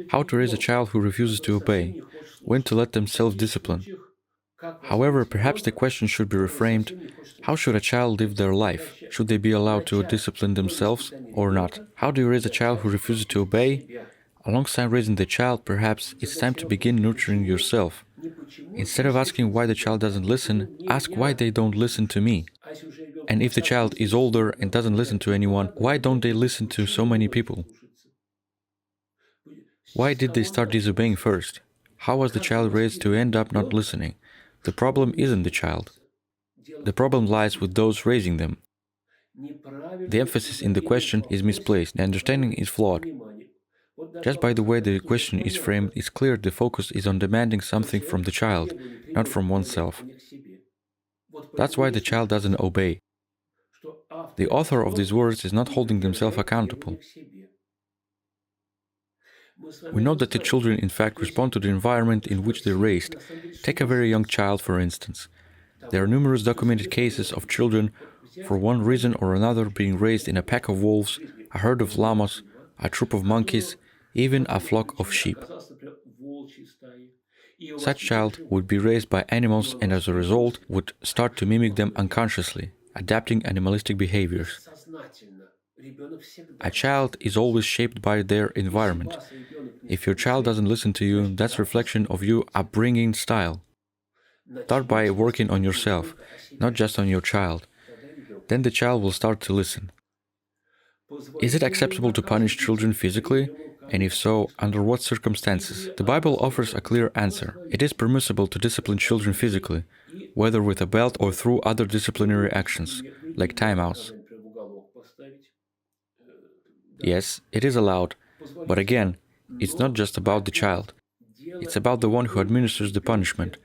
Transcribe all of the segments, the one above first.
How to raise a child who refuses to obey, when to let them self-discipline. However, perhaps the question should be reframed: how should a child live their life? Should they be allowed to discipline themselves or not? How do you raise a child who refuses to obey? Alongside raising the child, perhaps it's time to begin nurturing yourself. Instead of asking why the child doesn't listen, ask why they don't listen to me. And if the child is older and doesn't listen to anyone, why don't they listen to so many people? Why did they start disobeying first? How was the child raised to end up not listening? The problem isn't the child. The problem lies with those raising them. The emphasis in the question is misplaced. The understanding is flawed. Just by the way the question is framed, it's clear the focus is on demanding something from the child, not from oneself. That's why the child doesn't obey. The author of these words is not holding himself accountable. We know that the children in fact respond to the environment in which they're raised. Take a very young child, for instance. There are numerous documented cases of children, for one reason or another, being raised in a pack of wolves, a herd of llamas, a troop of monkeys, even a flock of sheep. Such child would be raised by animals and as a result would start to mimic them unconsciously, adapting animalistic behaviors. A child is always shaped by their environment. If your child doesn't listen to you, that's a reflection of your upbringing style. Start by working on yourself, not just on your child. Then the child will start to listen. Is it acceptable to punish children physically? And if so, under what circumstances? The Bible offers a clear answer. It is permissible to discipline children physically, whether with a belt or through other disciplinary actions, like timeouts. Yes, it is allowed, but again, it's not just about the child. It's about the one who administers the punishment.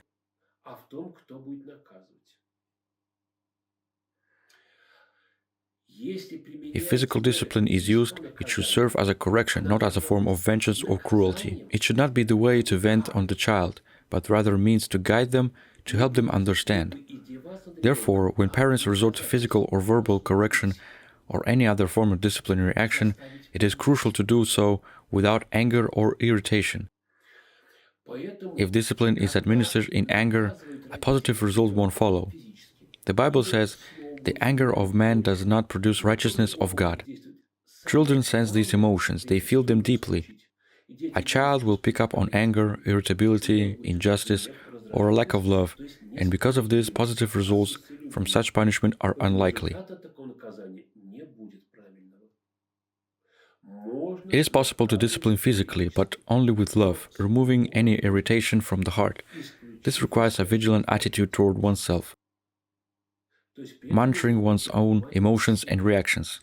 If physical discipline is used, it should serve as a correction, not as a form of vengeance or cruelty. It should not be the way to vent on the child, but rather a means to guide them, to help them understand. Therefore, when parents resort to physical or verbal correction or any other form of disciplinary action, it is crucial to do so without anger or irritation. If discipline is administered in anger, a positive result won't follow. The Bible says, "The anger of man does not produce righteousness of God." Children sense these emotions, they feel them deeply. A child will pick up on anger, irritability, injustice, or a lack of love, and because of this, positive results from such punishment are unlikely. It is possible to discipline physically, but only with love, removing any irritation from the heart. This requires a vigilant attitude toward oneself, monitoring one's own emotions and reactions.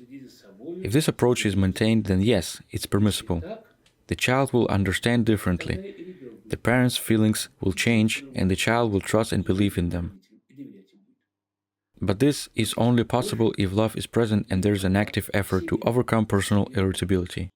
If this approach is maintained, then yes, it's permissible. The child will understand differently. The parents' feelings will change, and the child will trust and believe in them. But this is only possible if love is present and there is an active effort to overcome personal irritability.